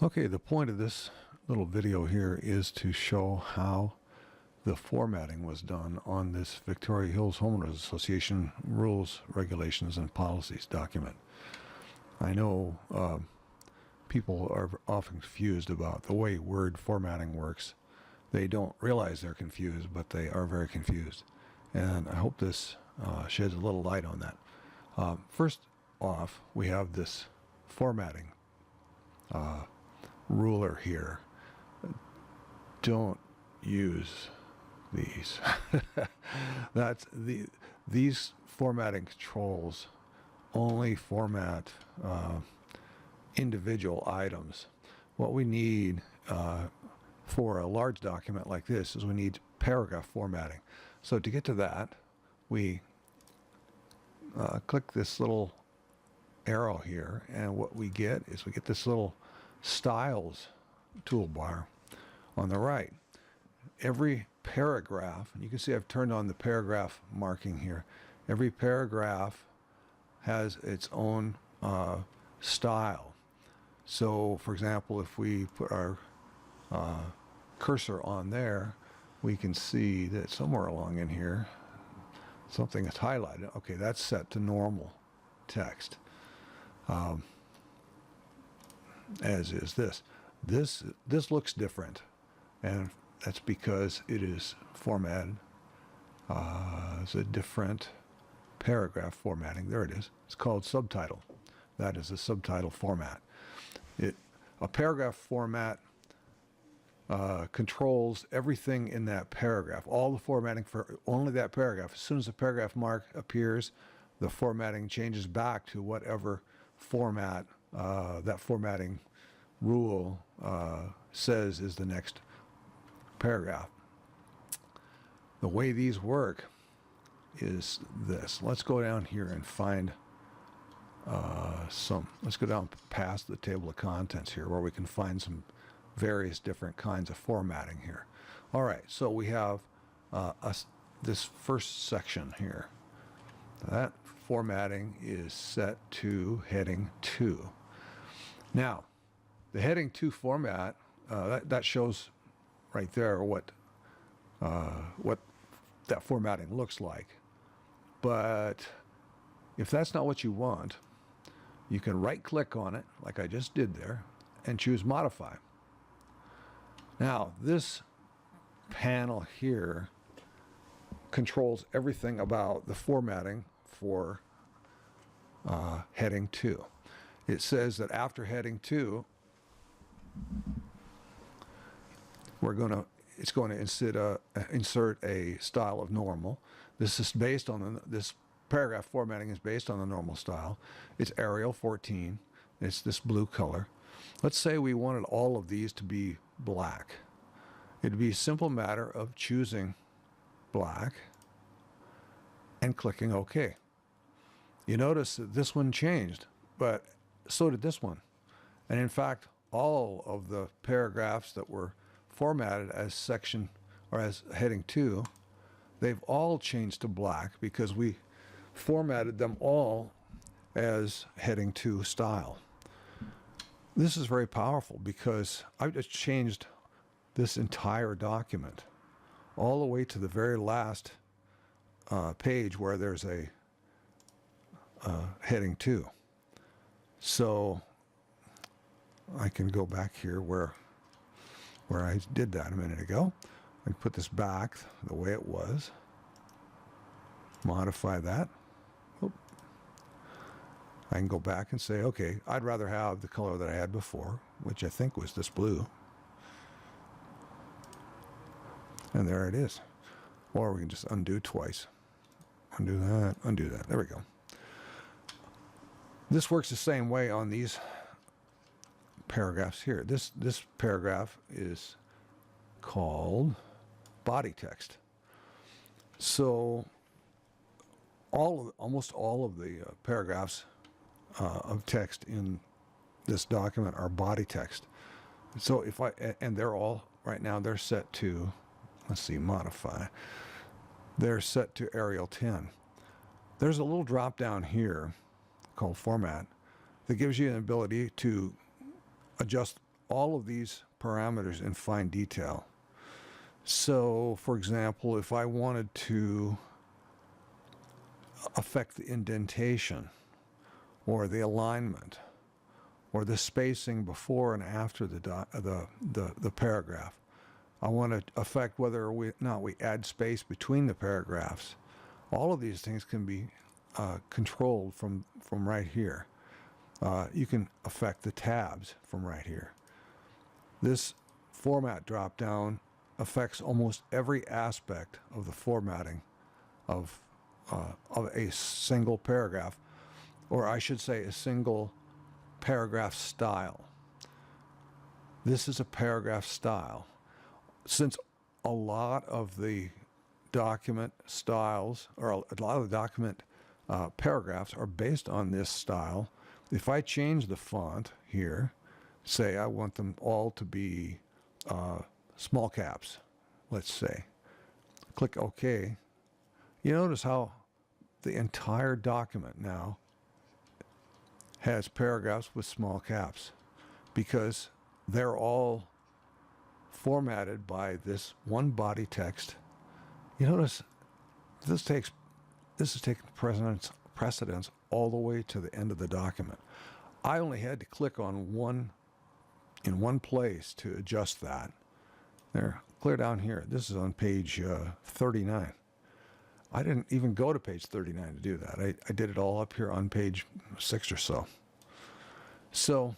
Okay, the point of this little video here is to show how the formatting was done on this Victoria Hills Homeowners Association rules, regulations, and policies document. I know people are often confused about the way word formatting works. They don't realize they're confused, but they are very confused. And I hope this sheds a little light on that. First off, we have this formatting ruler here. Don't use these. These formatting controls only format individual items. What we need for a large document like this is we need paragraph formatting. So to get to that, we click this little arrow here, and what we get is we get this little styles toolbar on the right. Every paragraph, you can see I've turned on the paragraph marking here. Every paragraph has its own style. So for example, if we put our cursor on there, we can see that somewhere along in here something is highlighted. Okay, that's set to normal text, as is this. This looks different, and that's because it is formatted as a different paragraph formatting. There it is. It's called subtitle. That is a subtitle format. A paragraph format controls everything in that paragraph, all the formatting for only that paragraph. As soon as the paragraph mark appears, the formatting changes back to whatever format that formatting rule says is the next paragraph. The way these work is this. Let's go down here and find let's go down past the table of contents here where we can find some various different kinds of formatting here. All right, so we have this first section here. That formatting is set to heading 2. Now, the heading 2 format, that shows right there what that formatting looks like. But if that's not what you want, you can right-click on it, like I just did there, and choose Modify. Now, this panel here controls everything about the formatting for heading 2. It says that after heading 2, it's going to insert a style of normal. This is based on this paragraph formatting is based on the normal style. It's Arial 14. It's this blue color. Let's say we wanted all of these to be black. It'd be a simple matter of choosing black and clicking OK. You notice that this one changed, but so did this one. And in fact, all of the paragraphs that were formatted as section or as heading 2, they've all changed to black because we formatted them all as heading 2 style. This is very powerful because I've just changed this entire document all the way to the very last page where there's a heading 2. So I can go back here where I did that a minute ago. I can put this back the way it was, modify that. I can go back and say, okay, I'd rather have the color that I had before, which I think was this blue. And there it is. Or we can just undo twice. Undo that, undo that. There we go. This works the same way on these paragraphs here. This paragraph is called body text. So almost all of the paragraphs of text in this document are body text. So and they're all right now, they're set to, let's see, modify. They're set to Arial 10. There's a little drop down here called Format that gives you an ability to adjust all of these parameters in fine detail. So, for example, if I wanted to affect the indentation or the alignment or the spacing before and after the paragraph, I want to affect whether or not we add space between the paragraphs. All of these things can be controlled from right here. You can affect the tabs from right here. This format drop-down affects almost every aspect of the formatting of a single paragraph, or I should say a single paragraph style. This is a paragraph style. Since a lot of the document styles, or a lot of the document paragraphs are based on this style, if I change the font here, say I want them all to be small caps, let's say, click OK, you notice how the entire document now has paragraphs with small caps because they're all formatted by this one body text. You notice this is taking precedence all the way to the end of the document. I only had to click on one in one place to adjust that. There, clear down here. This is on page 39. I didn't even go to page 39 to do that. I did it all up here on page 6 or so. So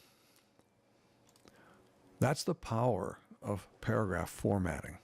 that's the power of paragraph formatting.